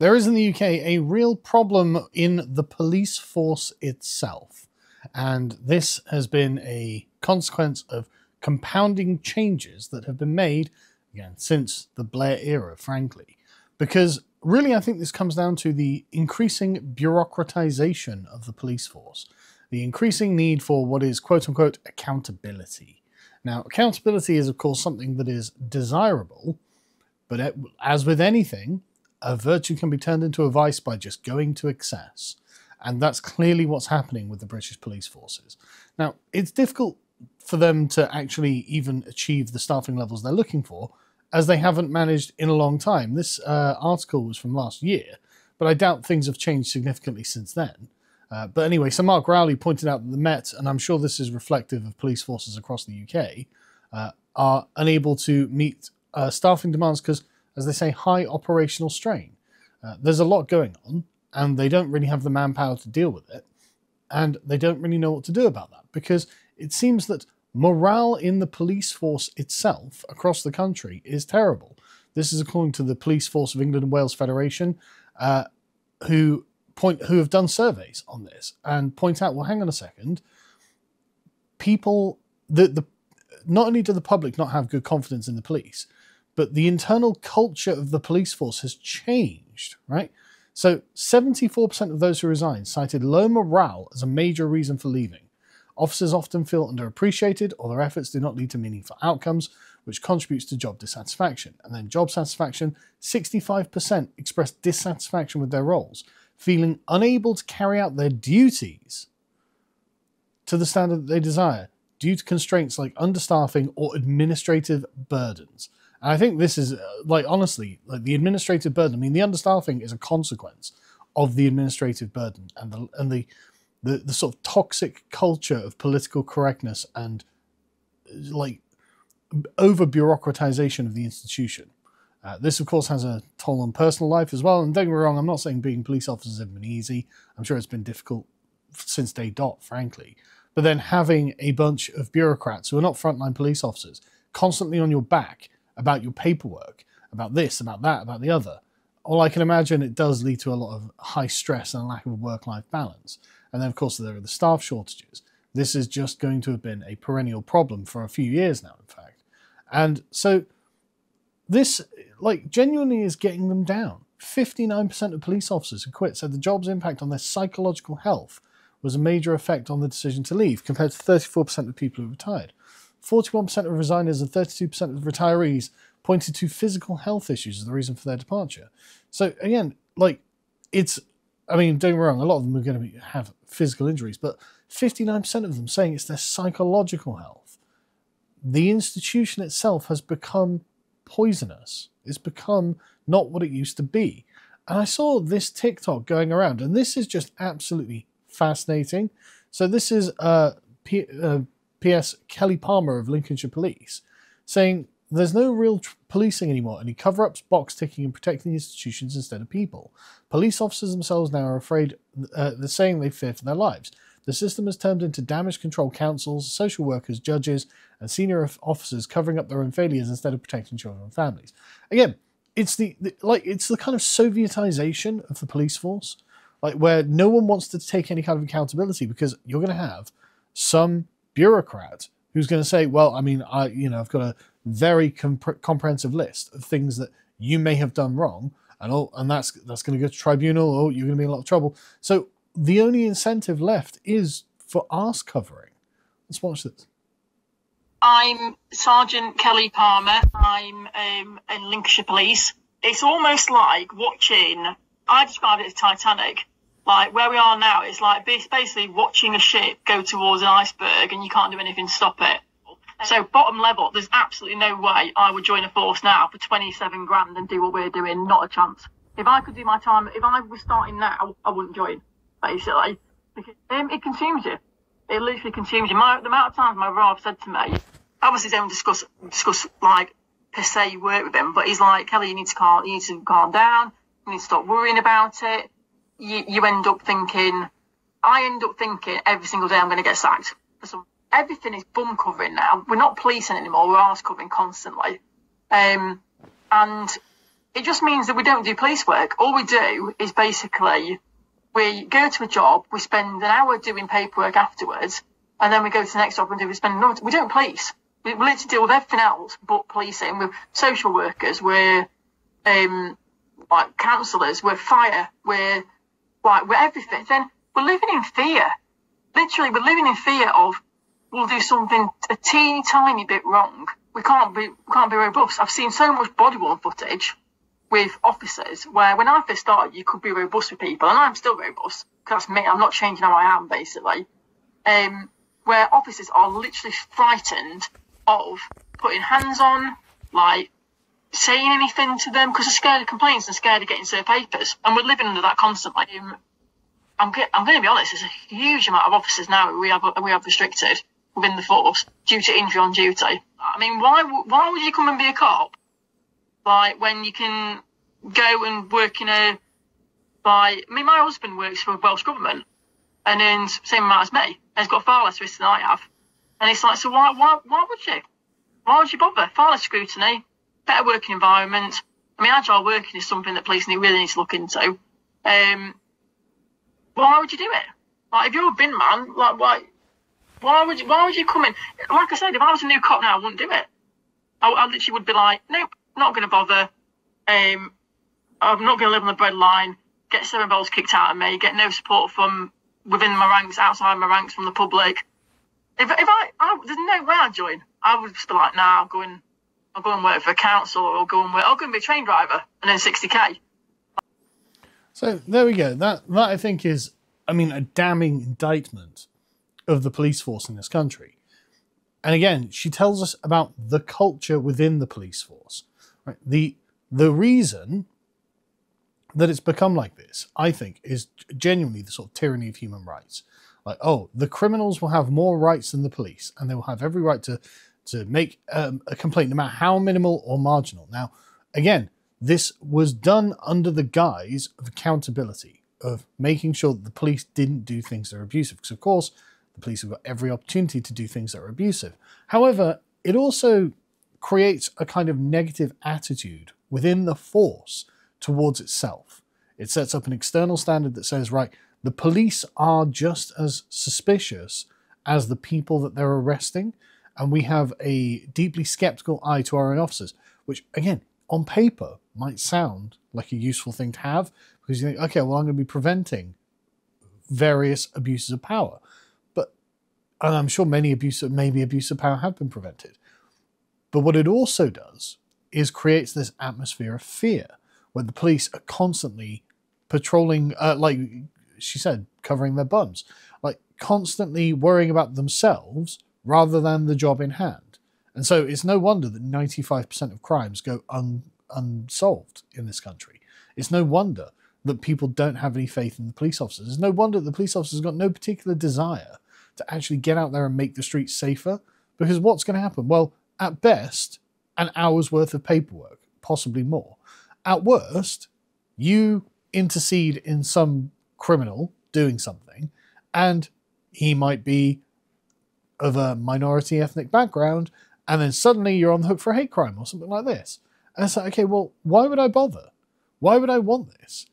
there is in the UK a real problem in the police force itself. And this has been a consequence of compounding changes that have been made, again, since the Blair era, frankly. Because really, I think this comes down to the increasing bureaucratization of the police force, the increasing need for what is quote-unquote accountability. Now, accountability is, of course, something that is desirable, but as with anything, a virtue can be turned into a vice by just going to excess. And that's clearly what's happening with the British police forces. Now, it's difficult for them to actually even achieve the staffing levels they're looking for, as they haven't managed in a long time. This article was from last year, but I doubt things have changed significantly since then. But anyway, so Mark Rowley pointed out that the Met, and I'm sure this is reflective of police forces across the UK, are unable to meet staffing demands because, as they say, high operational strain. There's a lot going on, and they don't really have the manpower to deal with it, and they don't really know what to do about that, because it seems that morale in the police force itself across the country is terrible. This is according to the Police Force of England and Wales Federation, who have done surveys on this and point out, well, hang on a second, people, not only do the public not have good confidence in the police, but the internal culture of the police force has changed, right? So 74% of those who resigned cited low morale as a major reason for leaving. Officers often feel underappreciated, or their efforts do not lead to meaningful outcomes, which contributes to job dissatisfaction. And then job satisfaction, 65% expressed dissatisfaction with their roles, feeling unable to carry out their duties to the standard that they desire, due to constraints like understaffing or administrative burdens. And I think this is, honestly, the administrative burden. I mean, the understaffing is a consequence of the administrative burden and the sort of toxic culture of political correctness and over-bureaucratization of the institution. This, of course, has a toll on personal life as well. And don't get me wrong, I'm not saying being police officers has been easy. I'm sure it's been difficult since day dot, frankly. But then having a bunch of bureaucrats who are not frontline police officers constantly on your back about your paperwork, about this, about that, about the other, well, I can imagine it does lead to a lot of high stress and a lack of work-life balance. And then, of course, there are the staff shortages. This is just going to have been a perennial problem for a few years now, in fact. And so this, genuinely is getting them down. 59% of police officers who quit said the job's impact on their psychological health was a major effect on the decision to leave, compared to 34% of people who retired. 41% of resigners and 32% of retirees pointed to physical health issues as the reason for their departure. So again, don't get me wrong, a lot of them are going to have physical injuries, but 59% of them saying it's their psychological health. The institution itself has become poisonous. It's become not what it used to be. And I saw this TikTok going around, and this is just absolutely fascinating. So this is P.S. Kelly Palmer of Lincolnshire Police saying there's no real policing anymore, and cover-ups, box ticking, and protecting institutions instead of people. Police officers themselves now are afraid, they're saying they fear for their lives. The system has turned into damage control councils, social workers, judges, and senior officers covering up their own failures instead of protecting children and families. Again, it's the kind of Sovietization of the police force, where no one wants to take any kind of accountability, because you're going to have some bureaucrat who's going to say, well, I mean, I've got a very comprehensive list of things that you may have done wrong, and that's going to go to tribunal, or you're going to be in a lot of trouble. So the only incentive left is for arse covering. Let's watch this. I'm Sergeant Kelly Palmer. I'm in Lincolnshire Police. It's almost like watching, I describe it as Titanic. Where we are now, it's like basically watching a ship go towards an iceberg and you can't do anything to stop it. So bottom level, there's absolutely no way I would join a force now for 27 grand and do what we're doing. Not a chance. If I could do my time, if I was starting now, I wouldn't join, basically. Because it consumes you. It literally consumes you. The amount of times my brother said to me, obviously don't discuss per se work with him, but he's like, Kelly, you need to calm down. You need to stop worrying about it. You end up thinking, I end up thinking every single day I'm going to get sacked. Everything is bum covering now. We're not policing anymore. We're arse covering constantly. And it just means that we don't do police work. All we do is basically we go to a job, we spend an hour doing paperwork afterwards, and then we go to the next job and we spend another. We don't police. We literally deal with everything else but policing. We're social workers. We're like counsellors. We're fire. We're everything. Then we're living in fear. Literally, we're living in fear of we'll do something a teeny tiny bit wrong. We can't be robust. I've seen so much body-worn footage with officers where when I first started, you could be robust with people, and I'm still robust because that's me. I'm not changing how I am, basically. Where officers are literally frightened of putting hands on, like saying anything to them because they're scared of complaints and scared of getting served papers, and we're living under that constantly. I'm going to be honest. There's a huge amount of officers now we have restricted within the force due to injury on duty. I mean, why would you come and be a cop, like when you can go and work in a my husband works for the Welsh government and earns the same amount as me, and he's got far less risk than I have, and it's like, so why would you? Why would you bother? Far less scrutiny, better working environment. I mean, agile working is something that police really need to look into. Why would you do it? Like, if you're a bin man, like, why would you come in? Like I said, if I was a new cop now, I wouldn't do it. I literally would be like, nope, not going to bother. I'm not going to live on the breadline, get 7 balls kicked out of me, get no support from within my ranks, outside my ranks, from the public. If I there's no way I'd join. I would just be like, nah, I'll go and work for a council, or I'll go and be a train driver and earn 60k. So there we go. That I think is, I mean, a damning indictment of the police force in this country. And again, she tells us about the culture within the police force. Right? The reason that it's become like this, I think, is genuinely the sort of tyranny of human rights. Like, oh, the criminals will have more rights than the police, and they will have every right to make a complaint, no matter how minimal or marginal. Now, again, this was done under the guise of accountability, of making sure that the police didn't do things that are abusive. Because, of course, the police have got every opportunity to do things that are abusive. However, it also creates a kind of negative attitude within the force towards itself. It sets up an external standard that says, right, the police are just as suspicious as the people that they're arresting, and we have a deeply skeptical eye to our own officers, which, again, on paper might sound like a useful thing to have, because you think, okay, well, I'm going to be preventing various abuses of power. And I'm sure many abuse of power have been prevented. But what it also does is creates this atmosphere of fear, where the police are constantly patrolling, like she said, covering their bums, like constantly worrying about themselves rather than the job in hand. And so it's no wonder that 95% of crimes go unsolved in this country. It's no wonder that people don't have any faith in the police officers. It's no wonder that the police officers got no particular desire to actually get out there and make the streets safer. Because what's going to happen? Well, at best, an hour's worth of paperwork, possibly more. At worst, you intercede in some criminal doing something, and he might be of a minority ethnic background, and then suddenly you're on the hook for a hate crime or something like this. And it's like, okay, well, why would I bother? Why would I want this?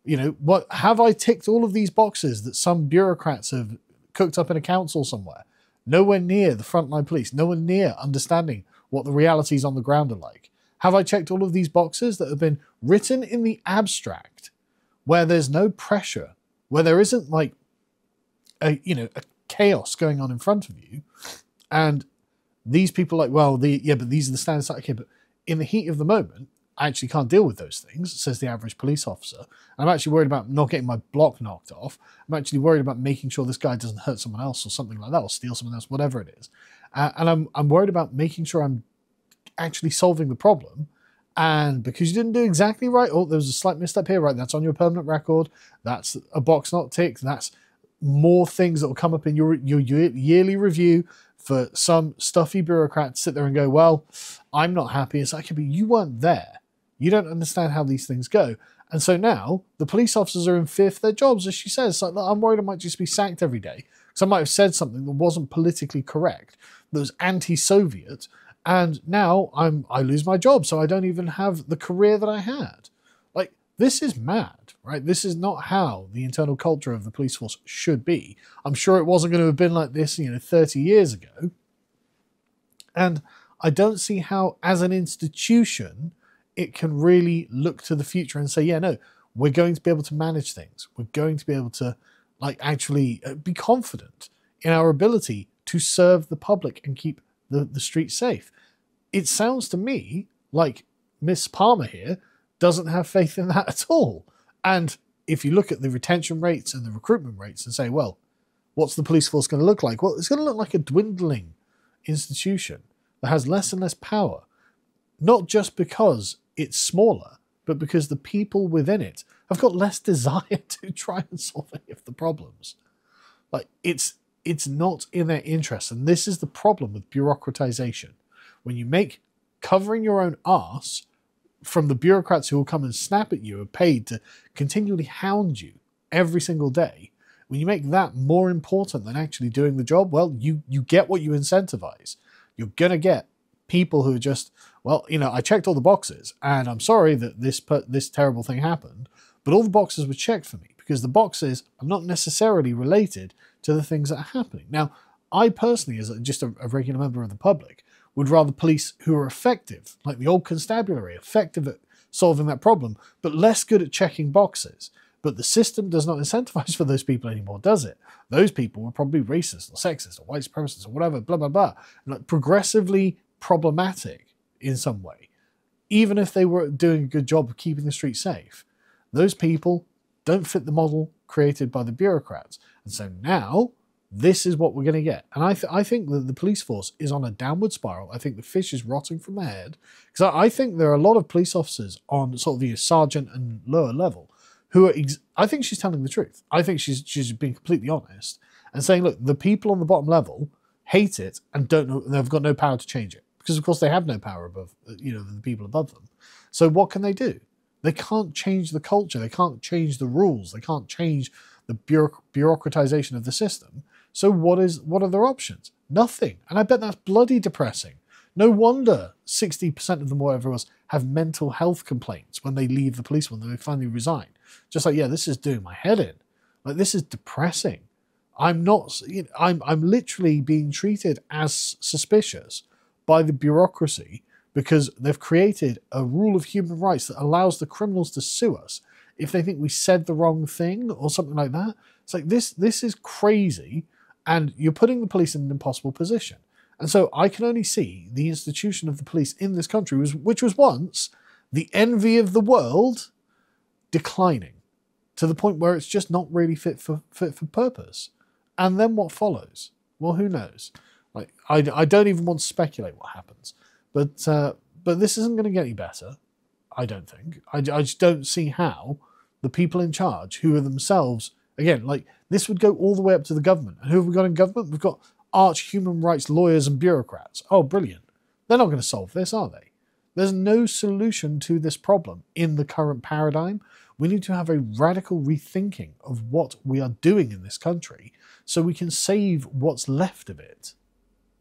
You know, what have I ticked all of these boxes that some bureaucrats have cooked up in a council somewhere? Nowhere near the frontline police, nowhere near understanding what the realities on the ground are like. Have I checked all of these boxes that have been written in the abstract, where there's no pressure, where there isn't like a chaos going on in front of you, and these people are like, well, but these are the standards. Okay, but in the heat of the moment, I actually can't deal with those things, says the average police officer. I'm actually worried about not getting my block knocked off. I'm actually worried about making sure this guy doesn't hurt someone else or something like that, or steal someone else, whatever it is. And I'm worried about making sure I'm actually solving the problem. And because you didn't do exactly right, oh, there was a slight misstep here, right, that's on your permanent record, that's a box not ticked, that's more things that will come up in your yearly review for some stuffy bureaucrat to sit there and go, well, I'm not happy. It's like, but you weren't there. You don't understand how these things go. And so now the police officers are in fear for their jobs, as she says. Like, I'm worried I might just be sacked every day because I might have said something that wasn't politically correct, that was anti-Soviet, and now I lose my job, so I don't even have the career that I had. Like, this is mad, right? This is not how the internal culture of the police force should be. I'm sure it wasn't going to have been like this, 30 years ago. And I don't see how, as an institution, it can really look to the future and say, yeah, no, we're going to be able to manage things. We're going to be able to, actually be confident in our ability to serve the public and keep the streets safe. It sounds to me like Miss Palmer here doesn't have faith in that at all. And if you look at the retention rates and the recruitment rates and say, well, what's the police force going to look like? Well, it's going to look like a dwindling institution that has less and less power, not just because it's smaller, but because the people within it have got less desire to try and solve any of the problems. It's not in their interest, and this is the problem with bureaucratization. When you make covering your own arse from the bureaucrats who will come and snap at you are paid to continually hound you every single day, when you make that more important than actually doing the job, well, you get what you incentivize. You're going to get people who are just, well, I checked all the boxes, and I'm sorry that this terrible thing happened, but all the boxes were checked for me, because the boxes are not necessarily related to the things that are happening. Now, I personally, as just a regular member of the public, would rather police who are effective, like the old constabulary, effective at solving that problem, but less good at checking boxes. But the system does not incentivize for those people anymore, does it? Those people were probably racist or sexist or white supremacist or whatever, blah, blah, blah. Progressively problematic in some way. Even if they were doing a good job of keeping the streets safe, those people don't fit the model created by the bureaucrats. And so now, this is what we're going to get. And I think that the police force is on a downward spiral. I think the fish is rotting from the head. Because I think there are a lot of police officers on sort of the sergeant and lower level who are, I think she's telling the truth. I think she's being completely honest and saying, look, the people on the bottom level hate it and don't know, they've got no power to change it. Because of course they have no power above, the people above them. So what can they do? They can't change the culture. They can't change the rules. They can't change the bureaucratization of the system. So what are their options? Nothing. And I bet that's bloody depressing. No wonder 60% of them, whatever it was, have mental health complaints when they leave the police, when they finally resign. Just like, yeah, this is doing my head in. Like, this is depressing. I'm literally being treated as suspicious by the bureaucracy because they've created a rule of human rights that allows the criminals to sue us if they think we said the wrong thing or something like that. It's like, this is crazy, and you're putting the police in an impossible position. And so I can only see the institution of the police in this country, which was once the envy of the world, declining to the point where it's just not really fit for purpose. And then what follows? Well, who knows? Like, I don't even want to speculate what happens. But this isn't going to get any better, I don't think. I just don't see how the people in charge, who are themselves, again, like, this would go all the way up to the government. And who have we got in government? We've got arch human rights lawyers and bureaucrats. Oh, brilliant. They're not going to solve this, are they? There's no solution to this problem in the current paradigm. We need to have a radical rethinking of what we are doing in this country so we can save what's left of it.